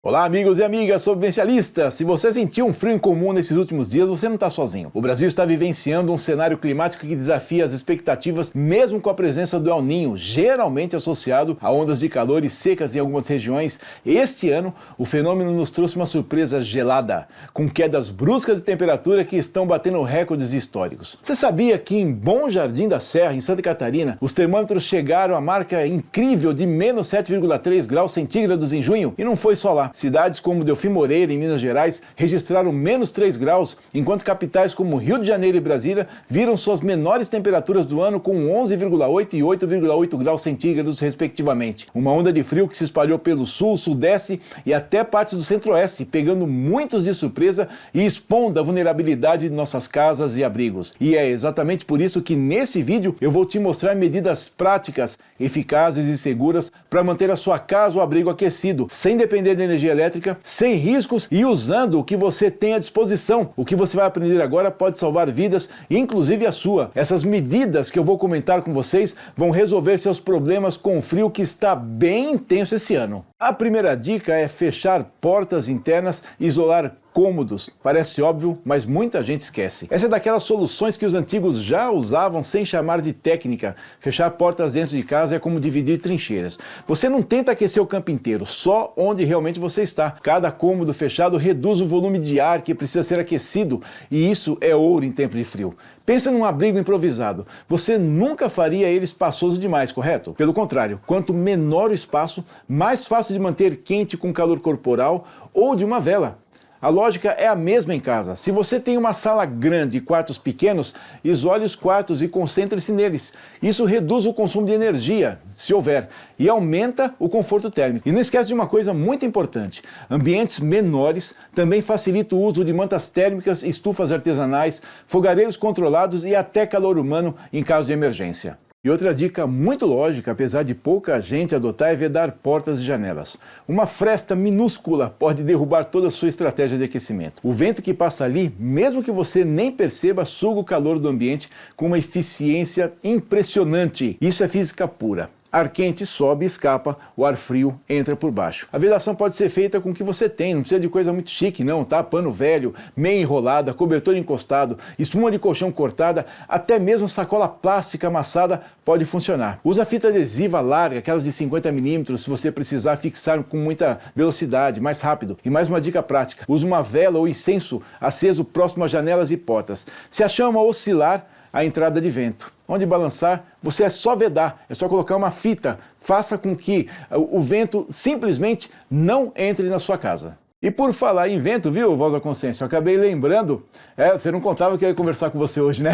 Olá amigos e amigas sobrevivencialistas, se você sentiu um frio incomum nesses últimos dias, você não está sozinho. O Brasil está vivenciando um cenário climático que desafia as expectativas, mesmo com a presença do El Niño, geralmente associado a ondas de calor e secas em algumas regiões. Este ano, o fenômeno nos trouxe uma surpresa gelada, com quedas bruscas de temperatura que estão batendo recordes históricos. Você sabia que em Bom Jardim da Serra, em Santa Catarina, os termômetros chegaram à marca incrível de menos 7,3 graus centígrados em junho? E não foi só lá. Cidades como Delfim Moreira, em Minas Gerais, registraram menos 3 graus, enquanto capitais como Rio de Janeiro e Brasília viram suas menores temperaturas do ano com 11,8 e 8,8 graus centígrados, respectivamente. Uma onda de frio que se espalhou pelo sul, sudeste e até partes do centro-oeste, pegando muitos de surpresa e expondo a vulnerabilidade de nossas casas e abrigos. E é exatamente por isso que nesse vídeo eu vou te mostrar medidas práticas, eficazes e seguras para manter a sua casa ou abrigo aquecido, sem depender de energia elétrica, sem riscos e usando o que você tem à disposição. O que você vai aprender agora pode salvar vidas, inclusive a sua. Essas medidas que eu vou comentar com vocês vão resolver seus problemas com o frio que está bem intenso esse ano. A primeira dica é fechar portas internas e isolar cômodos. Parece óbvio, mas muita gente esquece. Essa é daquelas soluções que os antigos já usavam sem chamar de técnica. Fechar portas dentro de casa é como dividir trincheiras. Você não tenta aquecer o campo inteiro, só onde realmente você está. Cada cômodo fechado reduz o volume de ar que precisa ser aquecido, e isso é ouro em tempo de frio. Pensa num abrigo improvisado. Você nunca faria ele espaçoso demais, correto? Pelo contrário, quanto menor o espaço, mais fácil de manter quente com calor corporal ou de uma vela. A lógica é a mesma em casa. Se você tem uma sala grande e quartos pequenos, isole os quartos e concentre-se neles. Isso reduz o consumo de energia, se houver, e aumenta o conforto térmico. E não esquece de uma coisa muito importante. Ambientes menores também facilitam o uso de mantas térmicas, estufas artesanais, fogareiros controlados e até calor humano em caso de emergência. E outra dica muito lógica, apesar de pouca gente adotar, é vedar portas e janelas. Uma fresta minúscula pode derrubar toda a sua estratégia de aquecimento. O vento que passa ali, mesmo que você nem perceba, suga o calor do ambiente com uma eficiência impressionante. Isso é física pura. Ar quente sobe e escapa, o ar frio entra por baixo. A vedação pode ser feita com o que você tem, não precisa de coisa muito chique não, tá? Pano velho, meia enrolada, cobertor encostado, espuma de colchão cortada, até mesmo sacola plástica amassada pode funcionar. Usa fita adesiva larga, aquelas de 50 mm, se você precisar fixar com muita velocidade, mais rápido. E mais uma dica prática, use uma vela ou incenso aceso próximo às janelas e portas. Se a chama oscilar, a entrada de vento. Onde balançar, você é só vedar, é só colocar uma fita. Faça com que o vento simplesmente não entre na sua casa. E por falar em vento, viu, Voz da Consciência, eu acabei lembrando, você não contava que eu ia conversar com você hoje, né?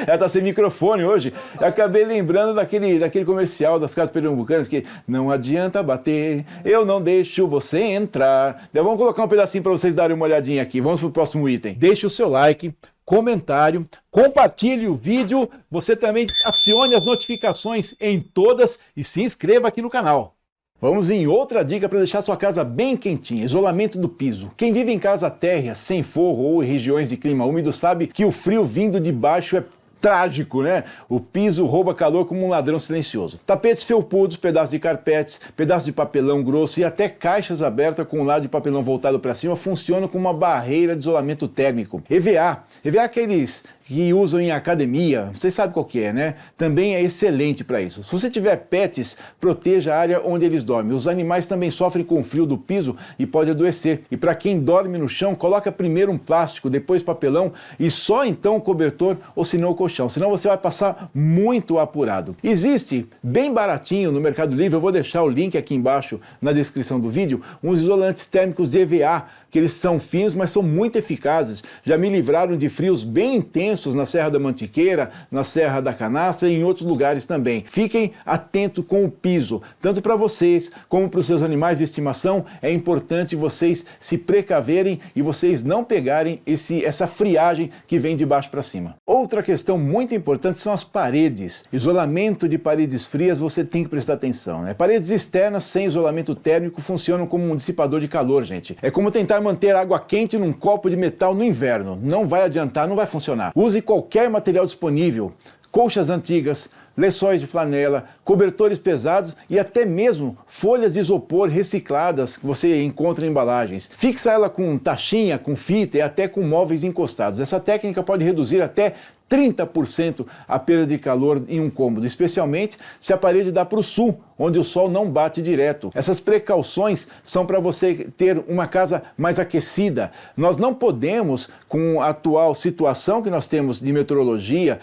Ela tá sem microfone hoje. Eu acabei lembrando daquele comercial das casas pernambucanas que não adianta bater, eu não deixo você entrar. Então, vamos colocar um pedacinho para vocês darem uma olhadinha aqui. Vamos pro próximo item. Deixe o seu like, comentário, compartilhe o vídeo, você também acione as notificações em todas e se inscreva aqui no canal. Vamos em outra dica para deixar sua casa bem quentinha, isolamento do piso. Quem vive em casa térrea, sem forro ou em regiões de clima úmido sabe que o frio vindo de baixo é trágico, né? O piso rouba calor como um ladrão silencioso. Tapetes felpudos, pedaços de carpetes, pedaços de papelão grosso e até caixas abertas com o lado de papelão voltado para cima funcionam como uma barreira de isolamento térmico. EVA é aqueles que usam em academia, vocês sabem qual que é, né? Também é excelente para isso. Se você tiver pets, proteja a área onde eles dormem. Os animais também sofrem com o frio do piso e pode adoecer. E para quem dorme no chão, coloca primeiro um plástico, depois papelão e só então o cobertor ou senão o colchão. Senão você vai passar muito apurado. Existe, bem baratinho no Mercado Livre, eu vou deixar o link aqui embaixo na descrição do vídeo, uns isolantes térmicos de EVA, que eles são finos, mas são muito eficazes. Já me livraram de frios bem intensos na Serra da Mantiqueira, na Serra da Canastra e em outros lugares também. Fiquem atentos com o piso, tanto para vocês como para os seus animais de estimação. É importante vocês se precaverem e vocês não pegarem essa friagem que vem de baixo para cima. Outra questão muito importante são as paredes. Isolamento de paredes frias você tem que prestar atenção, né? Paredes externas sem isolamento térmico funcionam como um dissipador de calor, gente. É como tentar manter água quente num copo de metal no inverno. Não vai adiantar, não vai funcionar. Use qualquer material disponível. Colchas antigas, lençóis de flanela, cobertores pesados e até mesmo folhas de isopor recicladas que você encontra em embalagens. Fixa ela com taxinha, com fita e até com móveis encostados. Essa técnica pode reduzir até 30% a perda de calor em um cômodo, especialmente se a parede dá para o sul, onde o sol não bate direto. Essas precauções são para você ter uma casa mais aquecida. Nós não podemos, com a atual situação que nós temos de meteorologia,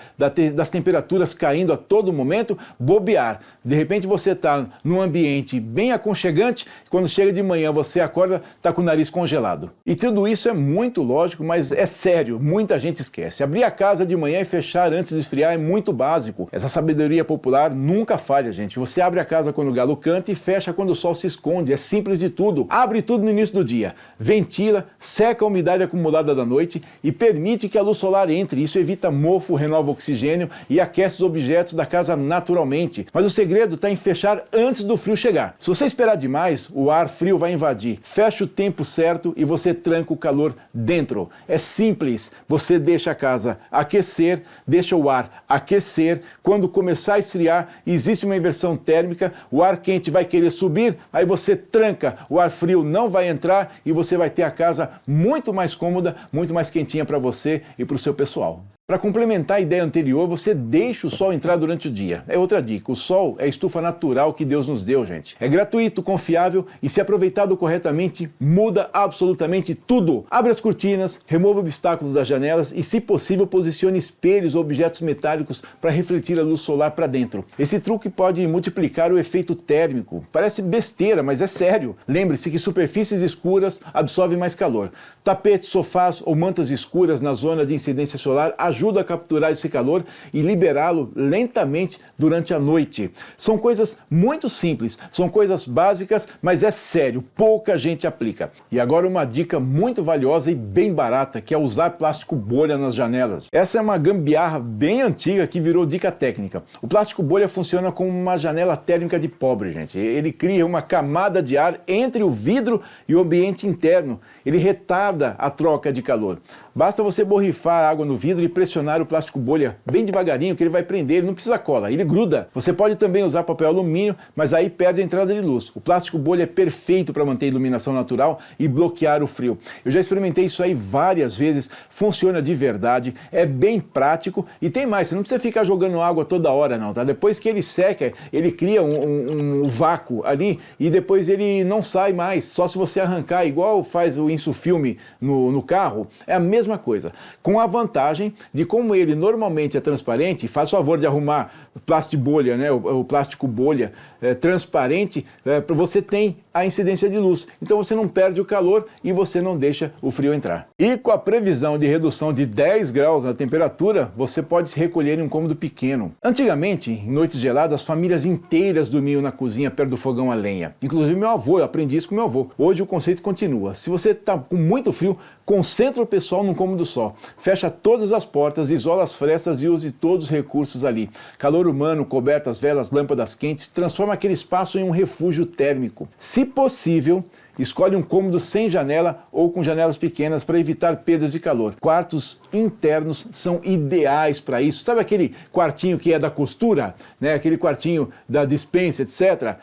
das temperaturas caindo a todo momento, bobear. De repente você está num ambiente bem aconchegante, quando chega de manhã você acorda, está com o nariz congelado. E tudo isso é muito lógico, mas é sério, muita gente esquece. Abrir a casa de manhã e fechar antes de esfriar é muito básico. Essa sabedoria popular nunca falha, gente. Você abre a casa quando o galo canta e fecha quando o sol se esconde. É simples de tudo. Abre tudo no início do dia, ventila, seca a umidade acumulada da noite e permite que a luz solar entre. Isso evita mofo, renova o oxigênio e aquece os objetos da casa naturalmente. Mas o segredo está em fechar antes do frio chegar. Se você esperar demais, o ar frio vai invadir. Fecha o tempo certo e você tranca o calor dentro. É simples. Você deixa a casa aquecer, deixa o ar aquecer. Quando começar a esfriar, existe uma inversão térmica, o ar quente vai querer subir, aí você tranca, o ar frio não vai entrar e você vai ter a casa muito mais cômoda, muito mais quentinha para você e para o seu pessoal. Para complementar a ideia anterior, você deixa o sol entrar durante o dia. É outra dica, o sol é a estufa natural que Deus nos deu, gente. É gratuito, confiável e, se aproveitado corretamente, muda absolutamente tudo. Abre as cortinas, remova obstáculos das janelas e, se possível, posicione espelhos ou objetos metálicos para refletir a luz solar para dentro. Esse truque pode multiplicar o efeito térmico. Parece besteira, mas é sério. Lembre-se que superfícies escuras absorvem mais calor. Tapetes, sofás ou mantas escuras na zona de incidência solar ajuda a capturar esse calor e liberá-lo lentamente durante a noite. São coisas muito simples, são coisas básicas, mas é sério, pouca gente aplica. E agora uma dica muito valiosa e bem barata, que é usar plástico bolha nas janelas. Essa é uma gambiarra bem antiga que virou dica técnica. O plástico bolha funciona como uma janela térmica de pobre, gente. Ele cria uma camada de ar entre o vidro e o ambiente interno. Ele retarda a troca de calor. Basta você borrifar água no vidro e pressionar o plástico bolha bem devagarinho que ele vai prender, ele não precisa cola, ele gruda. Você pode também usar papel alumínio, mas aí perde a entrada de luz. O plástico bolha é perfeito para manter a iluminação natural e bloquear o frio. Eu já experimentei isso aí várias vezes, funciona de verdade, é bem prático e tem mais, você não precisa ficar jogando água toda hora não, tá? Depois que ele seca, ele cria um vácuo ali e depois ele não sai mais, só se você arrancar, igual faz o insufilme no carro, é a mesma coisa, com a vantagem de, como ele normalmente é transparente, faz o favor de arrumar plástico bolha, né, o plástico bolha transparente, você tem a incidência de luz, então você não perde o calor e você não deixa o frio entrar. E com a previsão de redução de 10 graus na temperatura, você pode se recolher em um cômodo pequeno. Antigamente, em noites geladas, famílias inteiras dormiam na cozinha perto do fogão a lenha. Inclusive meu avô, eu aprendi isso com meu avô. Hoje o conceito continua. Se você está com muito frio, concentra o pessoal num cômodo só. Fecha todas as portas, isola as frestas e use todos os recursos ali. Calor humano, cobertas, velas, lâmpadas quentes, transforma aquele espaço em um refúgio térmico. Se possível, escolhe um cômodo sem janela ou com janelas pequenas para evitar perdas de calor. Quartos internos são ideais para isso. Sabe aquele quartinho que é da costura, né? Aquele quartinho da despensa, etc.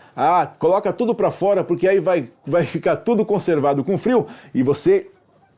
Coloca tudo para fora porque aí vai ficar tudo conservado com frio e você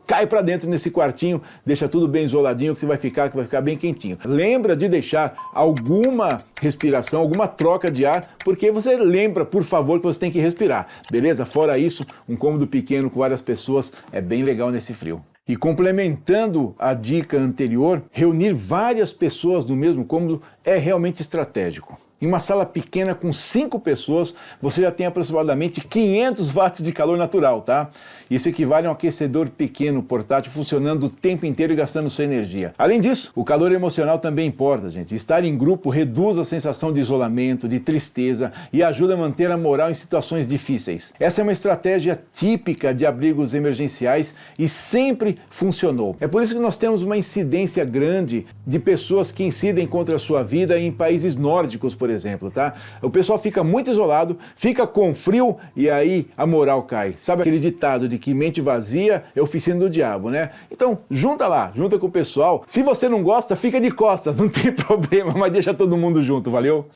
cai para dentro nesse quartinho, deixa tudo bem isoladinho que vai ficar bem quentinho. Lembra de deixar alguma respiração, alguma troca de ar, porque você lembra, por favor, que você tem que respirar, beleza? Fora isso, um cômodo pequeno com várias pessoas é bem legal nesse frio. E complementando a dica anterior, reunir várias pessoas no mesmo cômodo é realmente estratégico. Em uma sala pequena com 5 pessoas, você já tem aproximadamente 500 watts de calor natural, tá? Isso equivale a um aquecedor pequeno, portátil, funcionando o tempo inteiro e gastando sua energia. Além disso, o calor emocional também importa, gente. Estar em grupo reduz a sensação de isolamento, de tristeza e ajuda a manter a moral em situações difíceis. Essa é uma estratégia típica de abrigos emergenciais e sempre funcionou. É por isso que nós temos uma incidência grande de pessoas que incidem contra a sua vida em países nórdicos, por por exemplo, tá? O pessoal fica muito isolado, fica com frio e aí a moral cai. Sabe aquele ditado de que mente vazia é oficina do diabo, né? Então, junta lá, junta com o pessoal. Se você não gosta, fica de costas, não tem problema, mas deixa todo mundo junto, valeu?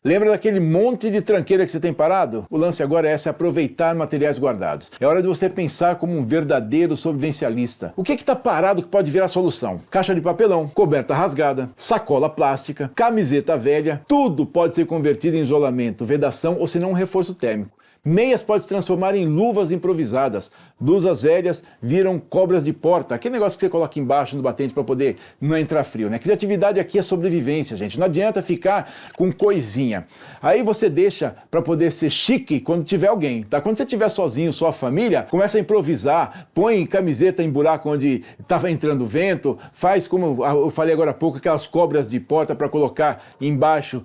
Lembra daquele monte de tranqueira que você tem parado? O lance agora é aproveitar materiais guardados. É hora de você pensar como um verdadeiro sobrevivencialista. O que está parado que pode virar solução? Caixa de papelão, coberta rasgada, sacola plástica, camiseta velha, tudo pode ser convertido em isolamento, vedação ou se não um reforço térmico. Meias podem se transformar em luvas improvisadas. Blusas velhas viram cobras de porta. Aquele negócio que você coloca embaixo no batente para poder não entrar frio, né? Criatividade aqui é sobrevivência, gente. Não adianta ficar com coisinha. Aí você deixa para poder ser chique quando tiver alguém, tá? Quando você estiver sozinho, sua família, começa a improvisar, põe camiseta em buraco onde estava entrando vento, faz como eu falei agora há pouco, aquelas cobras de porta para colocar embaixo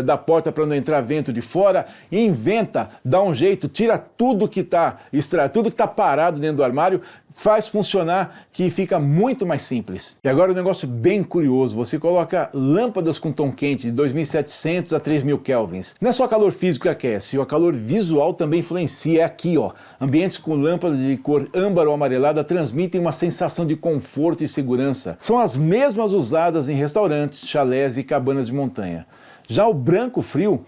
da porta para não entrar vento de fora, inventa, dá um jeito, tira tudo que está parado dentro do armário, faz funcionar que fica muito mais simples. E agora um negócio bem curioso, você coloca lâmpadas com tom quente de 2.700 a 3.000 kelvins. Não é só calor físico que aquece, o calor visual também influencia. É aqui, ó. Ambientes com lâmpadas de cor âmbar ou amarelada transmitem uma sensação de conforto e segurança. São as mesmas usadas em restaurantes, chalés e cabanas de montanha. Já o branco frio,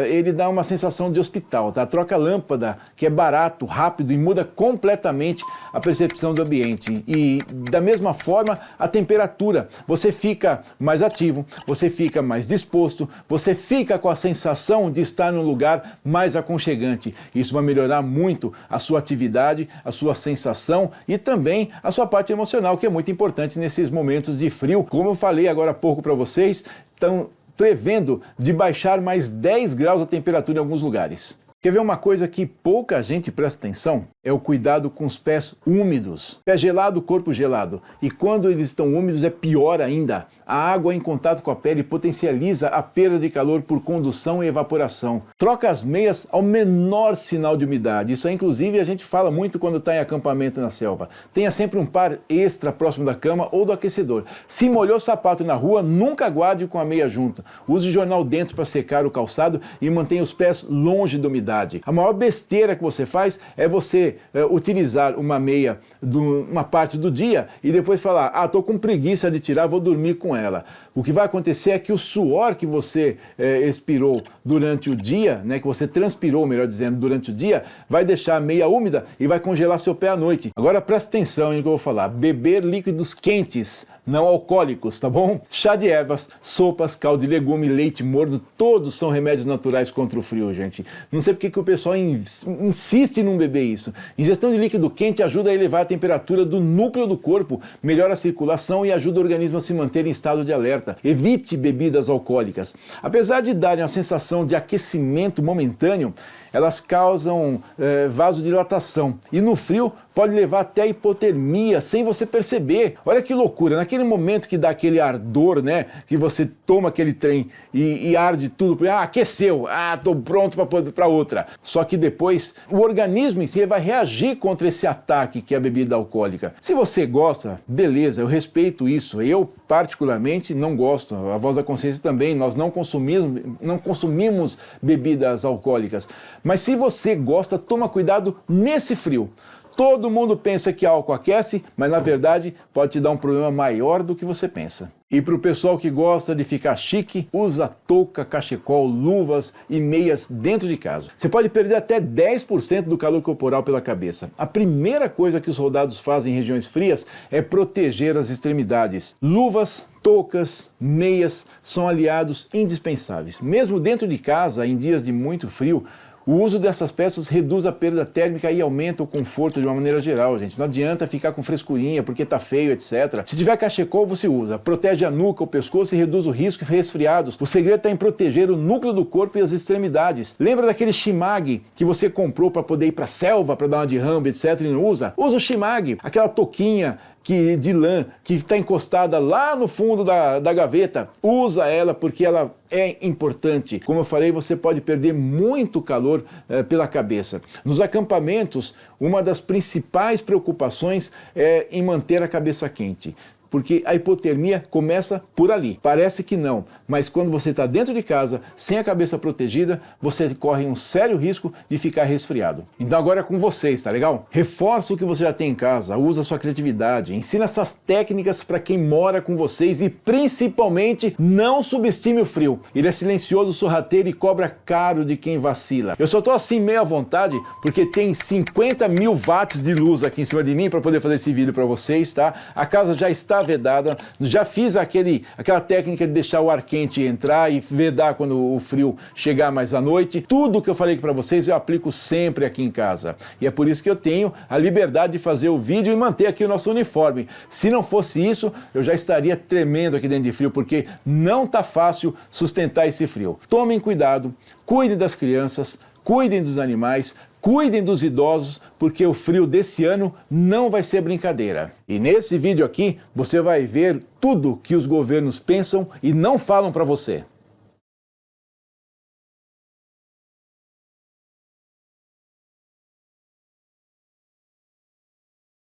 ele dá uma sensação de hospital, tá? Troca a lâmpada, que é barato, rápido e muda completamente a percepção do ambiente. E da mesma forma, a temperatura. Você fica mais ativo, você fica mais disposto, você fica com a sensação de estar num lugar mais aconchegante. Isso vai melhorar muito a sua atividade, a sua sensação e também a sua parte emocional, que é muito importante nesses momentos de frio. Como eu falei agora há pouco para vocês, estão prevendo de baixar mais 10 graus a temperatura em alguns lugares. Quer ver uma coisa que pouca gente presta atenção? É o cuidado com os pés úmidos. Pé gelado, corpo gelado. E quando eles estão úmidos é pior ainda. A água em contato com a pele potencializa a perda de calor por condução e evaporação. Troca as meias ao menor sinal de umidade. Isso aí, inclusive, a gente fala muito quando está em acampamento na selva. Tenha sempre um par extra próximo da cama ou do aquecedor. Se molhou o sapato na rua, nunca guarde com a meia junto. Use jornal dentro para secar o calçado e mantenha os pés longe da umidade. A maior besteira que você faz é você utilizar uma meia uma parte do dia e depois falar, estou com preguiça de tirar, vou dormir com ela. O que vai acontecer é que o suor que você expirou durante o dia, né, que você transpirou, melhor dizendo, durante o dia, vai deixar a meia úmida e vai congelar seu pé à noite. Agora presta atenção no que eu vou falar. Beber líquidos quentes, não alcoólicos, tá bom? Chá de ervas, sopas, caldo de legume, leite morno, todos são remédios naturais contra o frio, gente. Não sei porque que o pessoal insiste em não beber isso. Ingestão de líquido quente ajuda a elevar a temperatura do núcleo do corpo, melhora a circulação e ajuda o organismo a se manter em estado de alerta. Evite bebidas alcoólicas. Apesar de darem a sensação de aquecimento momentâneo, elas causam vasodilatação e no frio pode levar até a hipotermia sem você perceber. Olha que loucura, naquele momento que dá aquele ardor, né, que você toma aquele trem e arde tudo, aqueceu, tô pronto para outra. Só que depois o organismo em si vai reagir contra esse ataque que é a bebida alcoólica. Se você gosta, beleza, eu respeito isso. Eu particularmente não gosto, a Voz da Consciência também, nós não consumimos bebidas alcoólicas. Mas se você gosta, toma cuidado nesse frio. Todo mundo pensa que álcool aquece, mas na verdade pode te dar um problema maior do que você pensa. E para o pessoal que gosta de ficar chique, usa touca, cachecol, luvas e meias dentro de casa. Você pode perder até 10% do calor corporal pela cabeça. A primeira coisa que os soldados fazem em regiões frias é proteger as extremidades. Luvas, toucas, meias são aliados indispensáveis. Mesmo dentro de casa, em dias de muito frio, o uso dessas peças reduz a perda térmica e aumenta o conforto de uma maneira geral, gente. Não adianta ficar com frescurinha porque tá feio, etc. Se tiver cachecol, você usa. Protege a nuca, o pescoço e reduz o risco de resfriados. O segredo está em proteger o núcleo do corpo e as extremidades. Lembra daquele shimag que você comprou para poder ir para a selva, para dar uma de Rambo, etc. e não usa? Usa o shimag, aquela touquinha de lã que está encostada lá no fundo da gaveta, usa ela porque ela é importante. Como eu falei, você pode perder muito calor pela cabeça. Nos acampamentos, uma das principais preocupações é em manter a cabeça quente. Porque a hipotermia começa por ali. Parece que não, mas quando você está dentro de casa, sem a cabeça protegida, você corre um sério risco de ficar resfriado. Então agora é com vocês, tá legal? Reforça o que você já tem em casa, usa a sua criatividade, ensina essas técnicas para quem mora com vocês e principalmente não subestime o frio. Ele é silencioso, sorrateiro e cobra caro de quem vacila. Eu só tô assim meio à vontade porque tem 50 mil watts de luz aqui em cima de mim para poder fazer esse vídeo para vocês, tá? A casa já está vedada, já fiz aquela técnica de deixar o ar quente entrar e vedar quando o frio chegar mais à noite. Tudo que eu falei para vocês eu aplico sempre aqui em casa. E é por isso que eu tenho a liberdade de fazer o vídeo e manter aqui o nosso uniforme. Se não fosse isso, eu já estaria tremendo aqui dentro de frio, porque não tá fácil sustentar esse frio. Tomem cuidado, cuidem das crianças, cuidem dos animais, cuidem dos idosos, porque o frio desse ano não vai ser brincadeira. E nesse vídeo aqui, você vai ver tudo que os governos pensam e não falam para você.